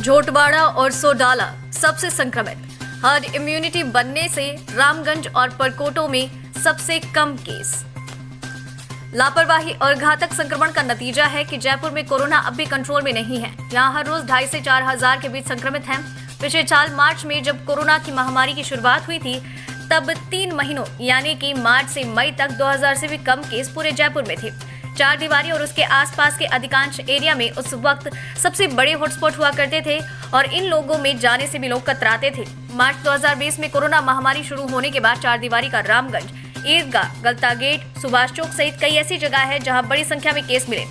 झोटवाड़ा और सोडाला सबसे संक्रमित। हर्ड इम्यूनिटी बनने से रामगंज और परकोटों में सबसे कम केस। लापरवाही और घातक संक्रमण का नतीजा है कि जयपुर में कोरोना अब भी कंट्रोल में नहीं है। यहां हर रोज 2,500 से 4,000 के बीच संक्रमित हैं। पिछले साल मार्च में जब कोरोना की महामारी की शुरुआत हुई थी, तब 3 महीनों यानी कि मार्च से मई तक 2,000 से भी कम केस पूरे जयपुर में थे। चार दीवारी और उसके आसपास के अधिकांश एरिया में उस वक्त सबसे बड़े हॉटस्पॉट हुआ करते थे और इन लोगों में जाने से भी लोग कतराते थे। मार्च 2020 में कोरोना महामारी शुरू होने के बाद चार दीवारी का रामगंज, ईदगाह, गलता गेट, सुभाष चौक सहित कई ऐसी जगह है जहां बड़ी संख्या में केस मिले।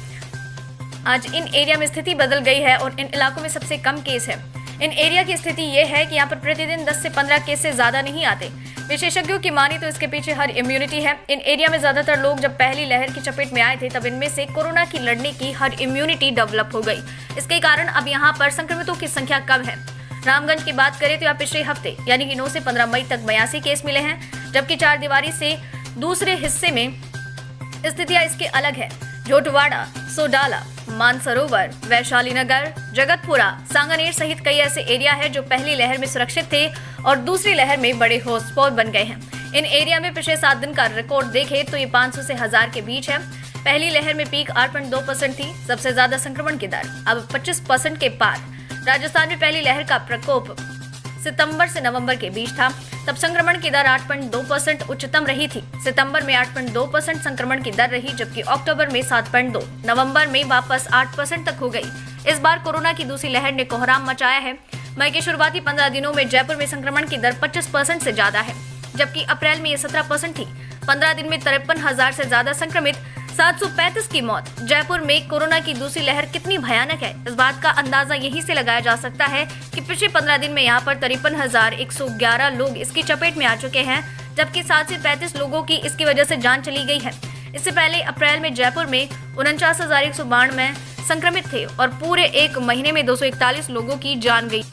आज इन एरिया में स्थिति बदल गई है और इन इलाकों में सबसे कम केस है। इन एरिया की स्थिति ये है कि यहाँ पर प्रतिदिन 10 से 15 केस से ज्यादा नहीं आते। विशेषज्ञों की माने तो इसके पीछे हर्ड इम्यूनिटी है। इन एरिया में ज्यादातर लोग जब पहली लहर की चपेट में आए थे, तब इनमें से कोरोना की लड़ने की हर्ड इम्यूनिटी डेवलप हो गई। इसके कारण अब यहाँ पर संक्रमितों की संख्या कम है। रामगंज की बात करें तो यहाँ पिछले हफ्ते यानी कि 9 से 15 मई तक 82 केस मिले हैं, जबकि चार दीवारी से दूसरे हिस्से में स्थितियां इसके अलग है। झोटवाड़ा, सोडाला, मानसरोवर, वैशाली नगर, जगतपुरा, सांगानेर सहित कई ऐसे एरिया है जो पहली लहर में सुरक्षित थे और दूसरी लहर में बड़े हॉटस्पॉट बन गए हैं। इन एरिया में पिछले 7 दिन का रिकॉर्ड देखें तो ये 500 से 1000 के बीच है। पहली लहर में पीक 8.2% थी। सबसे ज्यादा संक्रमण की दर अब 25% के पार। राजस्थान में पहली लहर का प्रकोप सितंबर से नवंबर के बीच था, तब संक्रमण की दर 8.2% उच्चतम रही थी। सितंबर में 8.2% संक्रमण की दर रही, जबकि अक्टूबर में 7.2, नवंबर में वापस 8% तक हो गई। इस बार कोरोना की दूसरी लहर ने कोहराम मचाया है। मई के शुरुआती 15 दिनों में जयपुर में संक्रमण की दर 25% से ज्यादा है, जबकि अप्रैल में ये 17% थी। 15 दिन में 53,000 से ज्यादा संक्रमित, 735 की मौत। जयपुर में कोरोना की दूसरी लहर कितनी भयानक है, इस बात का अंदाजा यहीं से लगाया जा सकता है कि पिछले 15 दिन में यहाँ पर 53,111 लोग इसकी चपेट में आ चुके हैं, जबकि 7 से 35 लोगों की इसकी वजह से जान चली गई है। इससे पहले अप्रैल में जयपुर में 49,192 संक्रमित थे और पूरे एक महीने में 241 लोगों की जान गई।